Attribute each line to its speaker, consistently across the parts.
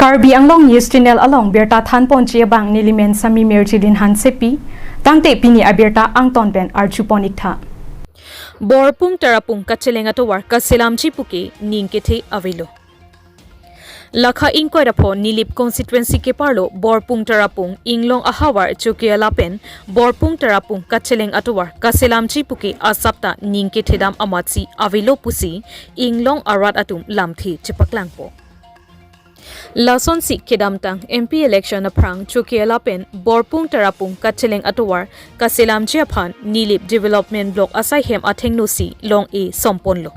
Speaker 1: Karbi anglong news channel along berta than ponchia bang nilimen sami merchilin han sepi tangte pini abirta angton ben archuponik tha
Speaker 2: borpung tarapung kachelenga to war kaselamchi puke ningkethe avelo lakha inkoirapo nilip constituency ke parlo borpung tarapung inglong ahawar chukiala pen borpung tarapung kacheleng atowar kaselamchi puke asapta ningkethedam amatsi avelo pusi inglong arat atum lamthi chipaklangpo Lason si kedamtang MP election na prang chukiala pen borpung tarapung kacheleng atowar kaselam chiaphan nilip development block asai hem athengno si long e somponlo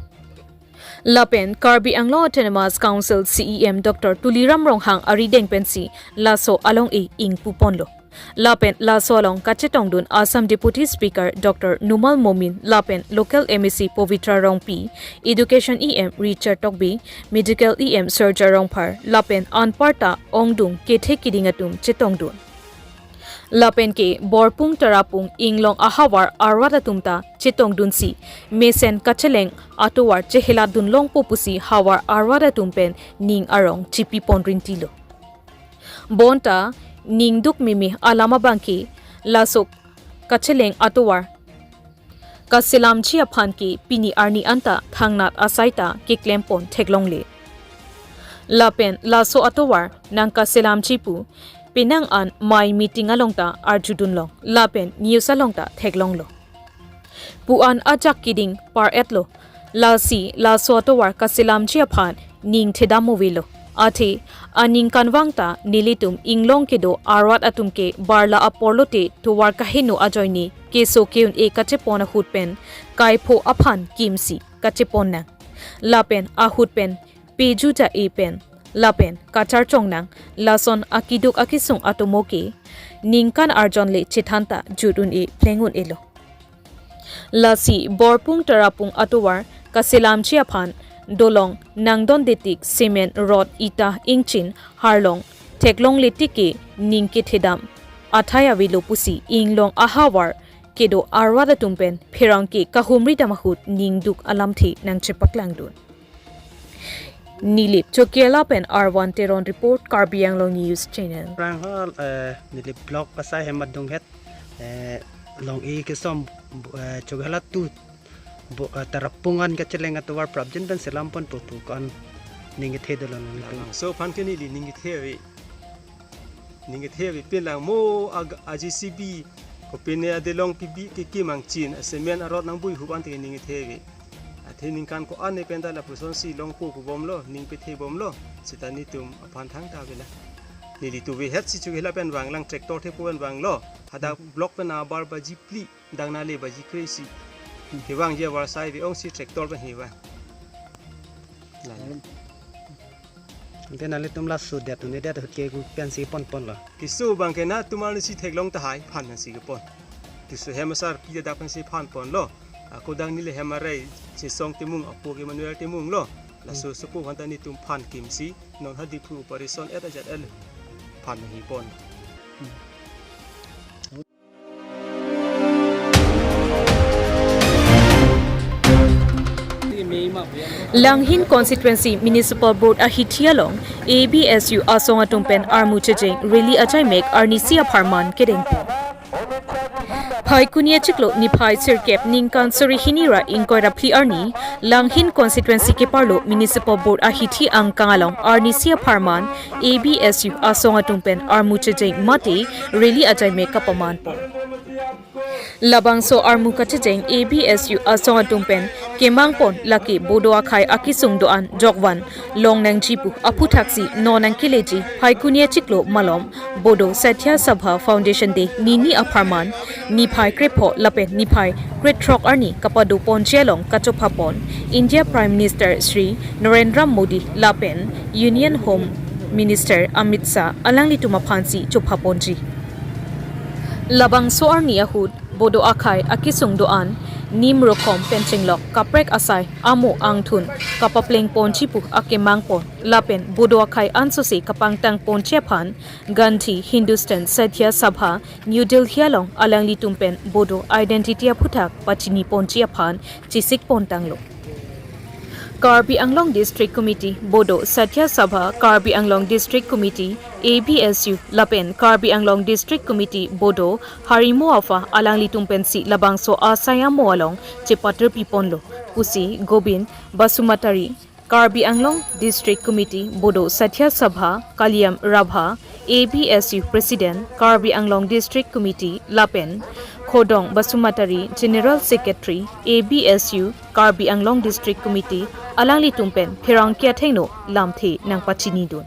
Speaker 2: Lapen Karbi Anglo Autonomous Council CEM Dr. Tuliram Ronghang Arideng Pensi Laso Along E Ing Puponlo Lapen Laso Along Kachetongdun Assam Deputy Speaker Dr. Numal Momin Lapen Local MEC Povitra Rongpi Education EM Richard Tokbi Medical EM Serja Rongpar Lapen Anparta Ongdung Kethe Kidingatum Chetongdun Lapen ke borpung tarapung inglong ahawar arwada tumta chitong dunsi mesen kacheleng atowar chehela dunlong popusi hawar arwada tumpen ning arong chipi pondrin tilo bonta ning duk mimi alama bangki lasok kacheleng atowar kaselam chia phan ki pini arni anta thangnat asaita ke klempon theklongle Lapen laso atowar nang kaselam chipu Pinang an mai meeting alongta arjudunlong lapen news alongta theklonglo puan ajak kiding par etlo lasi la sotowar kasilam chiaphan ning thedamovilo athe aning kanwangta nilitum inglong kedo arat atumke barla apolote towar kahino ajoini keso keun e kachepona hutpen kaipho aphan kimsi kacheponna lapen ahutpen pejuja e pen Lapen kachar chongnang lason akiduk akisung atomoke ningkan arjon le chithanta judun e plengun elo lasi borpung tarapung atowar kaselam chiaphan dolong nangdon detik cement rod ita ingchin harlong theklong letike ningke thedam athaya velo pusi inglong ahawar kedo arwada tumpen pherangke kahumri damahut ningduk alamthi nang chipaklangdun Nilip Chokiala Pen R1 Teron Report Karbi Anglong News Channel.
Speaker 3: Ranghal nilip blog pasai hemat donghet long e kesom Chokiala tu tarapungan kacheleng atowar prabjen ben selampon potukan ningit hedolon
Speaker 4: so pan keni li ningit hewi pilang mo AGCB ko pine adelong pibi ki mang chin semen arot nang bui huban te ningit hewi Thining kan ko ane penda la person si long ko bomlo ning pe the bomlo sitani tum aphan thang ta bela nili tu we het si chu hela pen wang lang tractor the pu wang lo hada block pe na bar baji pli dang na le baji crazy ke wang je war sai we ong si tractor pe hewa
Speaker 3: te na le tum la su de tu ne de ke ku pen si pon la
Speaker 4: ki su bang ke na tumal si theklong ta hai phan na si ke pon tu su hemasar pi da pen si phan pon lo ako dang nile hemarai si song timung apo ke manuel timung lo la so supu hanta ni tum phan kimsi non hadi pu operation eta jat el phan hi pon
Speaker 2: Langhin Constituency Municipal Board Ahithialong ABSU Asonga Tumpen Armu Chejeng really ajai make Arnisia Parman Kedengpo Pai kunia chiklo ni pai sirkep ningkan suri hinira inkoira pli arni Langhin Constituency ke parlo Municipal Board ahithi ang kangalong Arnisia Parman ABSU Asonga Tumpen Armu Chejeng mati really ajai me kapaman po Labangso Armu Kachejeng ABSU Asonga Tumpen Kemangpon laki bodoa khai akisung doan jokwan longnang jipu aputhaksi nonang kileji phaikunia chiklo malom bodo satya sabha foundation de nini aparman ni phai krepho lape ni phai kretrok arni kapadu ponchelong kachopapon India Prime Minister Sri Narendra Modi lapen Union Home Minister Amit Shah alangli tumaphansi chopaponji labang so arni ahud bodo akhai akisung doan nim rokom penchinglok kaprek asai amo angthun kapapleng ponchipu akemangpon lapen bodo khai ansosi kapangtang ponchephan ganthi Hindustan Satya Sabha New Delhi along alangli tumpen bodo identity aphuthak pachini ponchiaphan chisik pontanglo Karbi Anglong District Committee Bodo Satya Sabha Karbi Anglong District Committee ABSU Lapen Karbi Anglong District Committee Bodo Harimu Afa Alangli Tumpensi Labangso Asaya Moalong Chepatr Piponlo Pusi Gobin Basumatari Karbi Anglong District Committee Bodo Satya Sabha Kaliam Rabha ABSU President Karbi Anglong District Committee Lapen Khodong Basumatari General Secretary ABSU Karbi Anglong District Committee Alangli Tumpen Phirang Kyathengno Lamthe Nang Pachini Dun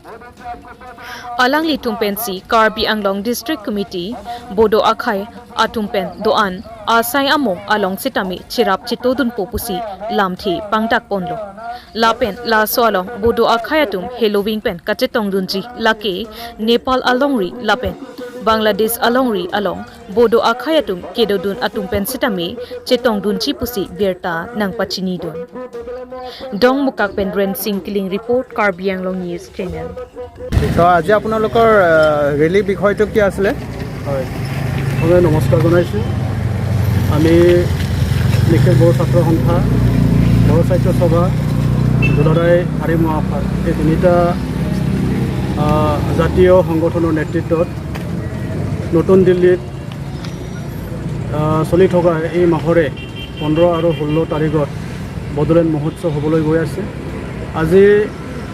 Speaker 2: Alangli Tumpen Si Karbi Anglong District Committee Bodo Akhai Atumpen Doan Asai Among Along Sitami Chirap Chitodun Popusi Lamthe Pangtak Ponlo Lapen La Soalong Bodo Akhayatum Halloween Pen Kachetong Dunji Lake Nepal Alongri Lapen Bangladesh Alongri Along Bodo Akhayatum Kedodun Atumpen Sitami Chetong Dunji Pusi Berta Nang Pachini Dun Dong Mukak Pen Ren Singh Killing Report Karbi Anglong News Channel
Speaker 5: তো আজি আপোনালোকৰ rally বিষয়টো কি আছিলে
Speaker 6: হয় মই নমস্কাৰ জনাইছোঁ আমি নিখিল বড়ো ছাত্ৰ সন্থা বড়ো সাহিত্য সভা দুলাৰাই হাৰিমু আফাদ এই তিনিটা জাতীয় সংগঠনৰ নেতৃত্বত নতুন দিল্লীত চলি থকা এই মাহৰে 15 আৰু 16 তাৰিখত বদলেণ্ড মহোৎসৱ হ'বলৈ গৈ আছে আজি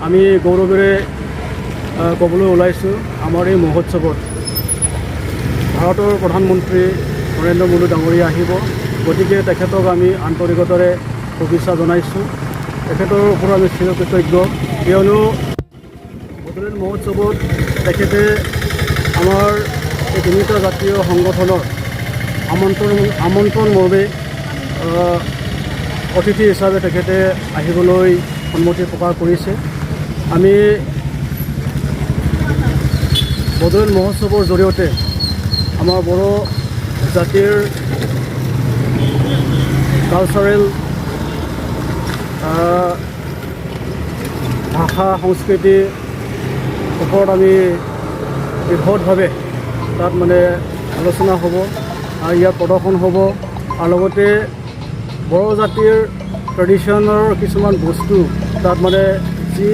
Speaker 6: আমি গৌৰৱেৰে ক'বলৈ ওলাইছোঁ আমাৰ এই মহোৎসৱত ভাৰতৰ প্ৰধানমন্ত্ৰী নৰেন্দ্ৰ মোদী ডাঙৰীয়া আহিব গতিকে তেখেতক আমি আন্তৰিকতাৰে শুভেচ্ছা জনাইছোঁ তেখেতৰ ওপৰত আমি চিৰকৃতজ্ঞ কিয়নো বদলেণ্ড মহোৎসৱত তেখেতে আমাৰ এই তিনিটা জাতীয় সংগঠনৰ আমন্ত্ৰণ মৰ্মে অতিথি হিচাপে তেখেতে আহিবলৈ সন্মতি প্ৰকাশ কৰিছে আমি বদলেণ্ড মহোৎসৱৰ জৰিয়তে আমাৰ বড়ো জাতিৰ কালচাৰেল ভাষা সংস্কৃতিৰ ওপৰত আমি বৃহৎভাৱে তাত মানে আলোচনা হ'ব আৰু ইয়াত প্ৰদৰ্শন হ'ব আৰু লগতে বড়ো জাতিৰ ট্ৰেডিশ্যনৰ কিছুমান বস্তু তাত মানে যি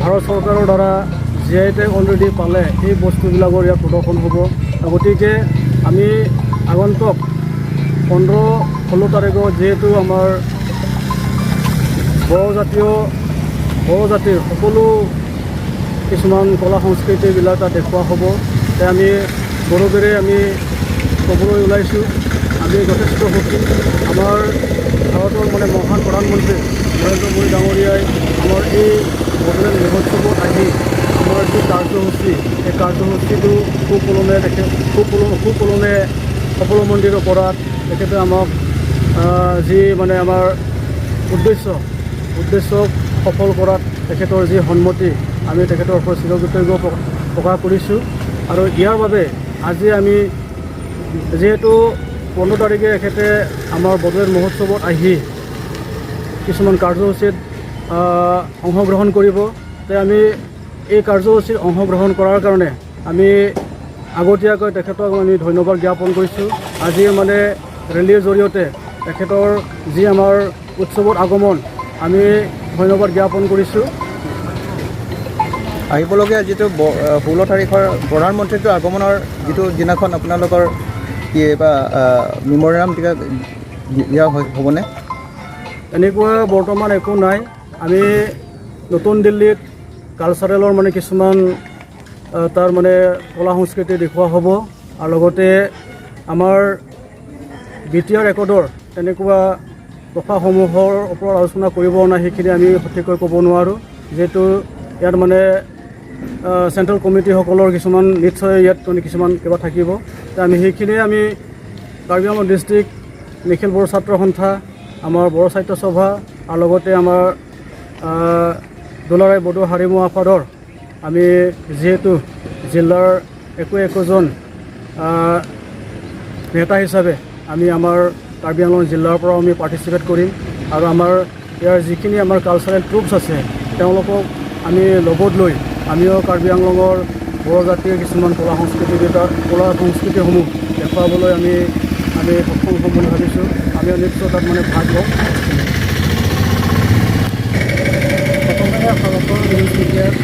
Speaker 6: ভাৰত চৰকাৰৰ দ্বাৰা জিআই টেগ অলৰেডি পালে এই বস্তুবিলাকৰ ইয়াত প্ৰদৰ্শন হ'ব গতিকে আমি আগন্তুক 15-16 তাৰিখত যিহেতু আমাৰ বড়ো জাতিৰ সকলো কিছুমান কলা সংস্কৃতিবিলাক তাত দেখুওৱা হ'ব তাই আমি গৌৰৱেৰে আমি ক'বলৈ ওলাইছোঁ আমি যথেষ্ট সুখী আমাৰ ভাৰতৰ মানে মহান প্ৰধানমন্ত্ৰী নৰেন্দ্ৰ মোদী ডাঙৰীয়াই আমাৰ এই বদলেণ্ড মহোৎসৱত আহি আমাৰ যি কাৰ্যসূচী এই কাৰ্যসূচীটো সুকলমে সফলমণ্ডিত কৰাত তেখেতে আমাক যি মানে আমাৰ উদ্দেশ্যক সফল কৰাত তেখেতৰ যি সন্মতি আমি তেখেতৰ ওপৰত চিৰকৃতজ্ঞ প্ৰকাশ কৰিছোঁ আৰু ইয়াৰ বাবে আজি আমি যিহেতু 15 তাৰিখে তেখেতে আমাৰ বদলেণ্ড মহোৎসৱত আহি কিছুমান কাৰ্যসূচীত অংশগ্ৰহণ কৰিব তাই আমি এই কাৰ্যসূচীত অংশগ্ৰহণ কৰাৰ কাৰণে আমি আগতীয়াকৈ তেখেতক আমি ধন্যবাদ জ্ঞাপন কৰিছোঁ আজি মানে ৰেলীৰ জৰিয়তে তেখেতৰ যি আমাৰ উৎসৱত আগমন আমি ধন্যবাদ জ্ঞাপন কৰিছোঁ
Speaker 5: আহিবলগীয়া যিটো 16 তাৰিখৰ প্ৰধানমন্ত্ৰীটো আগমনৰ যিটো দিনাখন আপোনালোকৰ কি বা মেম'ৰেণ্ডাম দিয়া হ'বনে
Speaker 6: এনেকুৱা বৰ্তমান একো নাই আমি নতুন দিল্লীত কালচাৰেলৰ মানে কিছুমান তাৰ মানে কলা সংস্কৃতি দেখুওৱা হ'ব আৰু লগতে আমাৰ বিটিআৰ ৰেকৰ্ডৰ তেনেকুৱা প্ৰথাসমূহৰ ওপৰত আলোচনা কৰিব নাই সেইখিনি আমি সঠিককৈ ক'ব নোৱাৰোঁ যিহেতু ইয়াত মানে চেণ্ট্ৰেল কমিটিসকলৰ কিছুমান নিশ্চয় ইয়াত মানে কিছুমান কিবা থাকিব আমি সেইখিনিয়ে আমি কাৰ্বি আংলং ডিষ্ট্ৰিক্ট নিখিল বড়ো ছাত্ৰ সন্থা আমাৰ বড়ো সাহিত্য সভা আৰু লগতে আমাৰ দুলাৰাই বড়ো হাৰিমু আফাদৰ আমি যিহেতু জিলাৰ একোজন নেতা হিচাপে আমি আমাৰ কাৰ্বি আংলং জিলাৰ পৰা আমি পাৰ্টিচিপেট কৰিম আৰু আমাৰ ইয়াৰ যিখিনি আমাৰ কালচাৰেল ট্ৰুপছ আছে তেওঁলোকক আমি লগত লৈ আমিও কাৰ্বি আংলঙৰ বড়ো জাতিৰ কিছুমান কলা সংস্কৃতিসমূহ দেখুৱাবলৈ আমি সক্ষম হ'ম বুলি ভাবিছোঁ আমি নিশ্চয় তাত মানে ভাগ ল'ম প্ৰথমে ভাৰতৰ নিউজ মিডিয়াক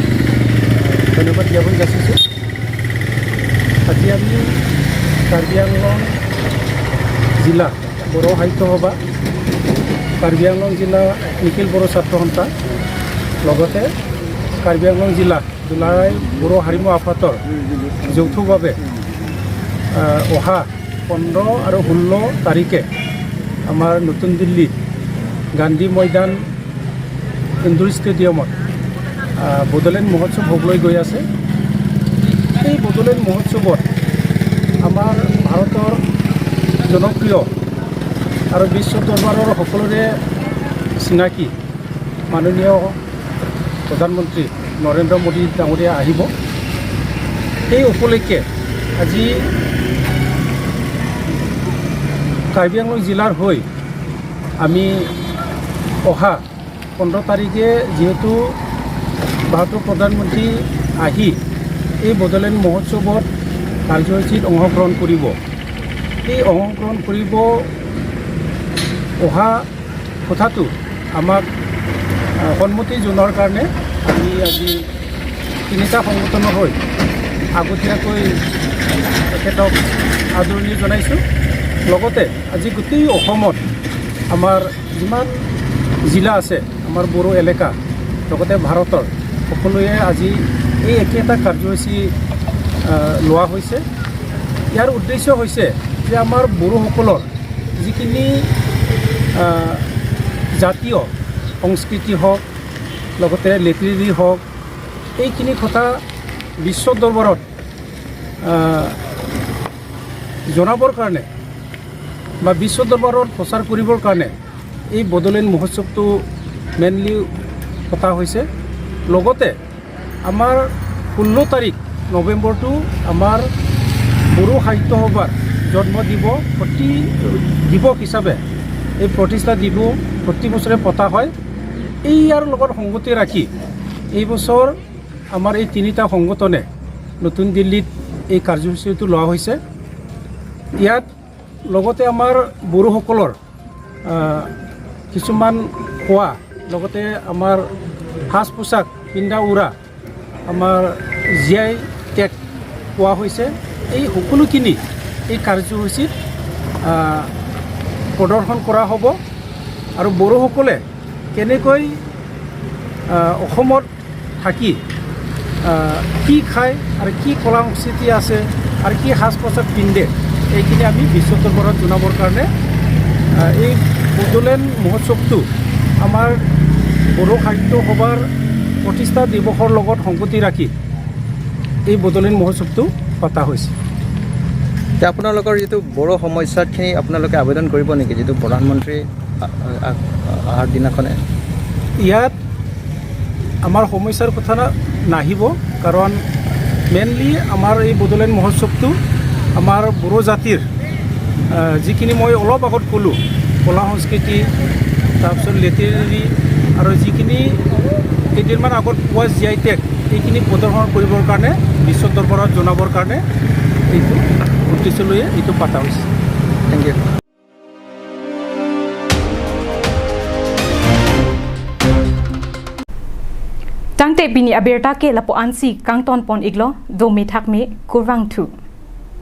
Speaker 6: ধন্যবাদ জ্ঞাপন যাচিছোঁ। আজি আমি কাৰ্বি আংলং জিলা বড়ো সাহিত্য সভা, কাৰ্বি আংলং জিলা নিখিল বড়ো ছাত্ৰ সন্থা, লগতে কাৰ্বি আংলং জিলা দুলাৰায় বড়ো হাৰিমু আফাতৰ যৌথভাৱে অহা 15 আৰু 16 তাৰিখে আমাৰ নতুন দিল্লীত গান্ধী ময়দান ইণ্ডোৰ ষ্টেডিয়ামত বড়োলেণ্ড মহোৎসৱ হ'বলৈ গৈ আছে। এই বড়োলেণ্ড মহোৎসৱত আমাৰ ভাৰতৰ জনপ্ৰিয় আৰু বিশ্ব দৰবাৰৰ সকলোৰে চিনাকি মাননীয় প্ৰধানমন্ত্ৰী নৰেন্দ্ৰ মোদী ডাঙৰীয়া আহিব। এই উপলক্ষে আজি কাৰ্বি আংলং জিলাৰ হৈ আমি অহা 15 তাৰিখে যিহেতু ভাৰতৰ প্ৰধানমন্ত্ৰী আহি এই বড়োলেণ্ড মহোৎসৱত কাৰ্যসূচীত অংশগ্ৰহণ কৰিব। এই অংশগ্ৰহণ কৰিব অহা কথাটো আমাক সন্মতি জনোৱাৰ কাৰণে আমি আজি 3টা সংগঠনৰ হৈ আগতীয়াকৈ তেখেতক আদৰণি জনাইছোঁ। লগতে আজি গোটেই অসমত আমাৰ যিমান জিলা আছে, আমাৰ বড়ো এলেকা, লগতে ভাৰতৰ সকলোৱে আজি এই একেটা কাৰ্যসূচী লোৱা হৈছে। ইয়াৰ উদ্দেশ্য হৈছে যে আমাৰ বড়োসকলৰ যিখিনি জাতীয় সংস্কৃতি হওক, লগতে লেট্ৰিৰী হওক, এইখিনি কথা বিশ্ব দৰবাৰত জনাবৰ কাৰণে বা বিশ্ব দৰবাৰত প্ৰচাৰ কৰিবৰ কাৰণে এই বড়োলেণ্ড মহোৎসৱটো মেইনলি পতা হৈছে। লগতে আমাৰ 16 তাৰিখ নৱেম্বৰটো আমাৰ বড়ো সাহিত্য সভাৰ জন্ম দিৱস হিচাপে এই প্ৰতিষ্ঠা দিৱস প্ৰতি বছৰে পতা হয়। এই ইয়াৰ লগত সংগতি ৰাখি এই বছৰ আমাৰ এই 3টা সংগঠনে নতুন দিল্লীত এই কাৰ্যসূচীটো লোৱা হৈছে। ইয়াত লগতে আমাৰ বড়োসকলৰ কিছুমান খোৱা, লগতে আমাৰ সাজ পোছাক পিন্ধা উৰা আমাৰ GI টেগ পোৱা হৈছে। এই সকলোখিনি এই কাৰ্যসূচীত প্ৰদৰ্শন কৰা হ'ব। আৰু বড়োসকলে কেনেকৈ অসমত থাকি কি খায় আৰু কি কলা সংস্কৃতি আছে আৰু কি সাজ পোছাক পিন্ধে, এইখিনি আমি বিশ্ব দৰবাৰত জনাবৰ কাৰণে এই বড়োলেণ্ড মহোৎসৱটো আমাৰ বড়ো সাহিত্য সভাৰ প্ৰতিষ্ঠা দিৱসৰ লগত সংগতি ৰাখি এই বড়োলেণ্ড মহোৎসৱটো পতা হৈছে।
Speaker 5: এতিয়া আপোনালোকৰ যিটো বড়ো সমস্যাখিনি আপোনালোকে আবেদন কৰিব নেকি, যিটো প্ৰধানমন্ত্ৰী অহাৰ দিনাখনে?
Speaker 6: ইয়াত আমাৰ সমস্যাৰ কথা নাহিব, কাৰণ মেইনলি আমাৰ এই বড়োলেণ্ড মহোৎসৱটো আমাৰ বড়ো জাতিৰ যিখিনি মই অলপ আগত ক'লোঁ, কলা সংস্কৃতি, তাৰপিছত লেটেৰী আৰু যিখিনি কেইদিনমান আগত পোৱা GI টেগ, এইখিনি প্ৰদৰ্শন কৰিবৰ কাৰণে বিশ্ব দৰবাৰত জনাবৰ কাৰণে এইটো উদ্দেশ্য লৈ এইটো পতা হৈছে।
Speaker 5: Thank you.
Speaker 1: Tangte bini aberta ke lapo ansi kang ton pon iglo do me thak me kurwang thu.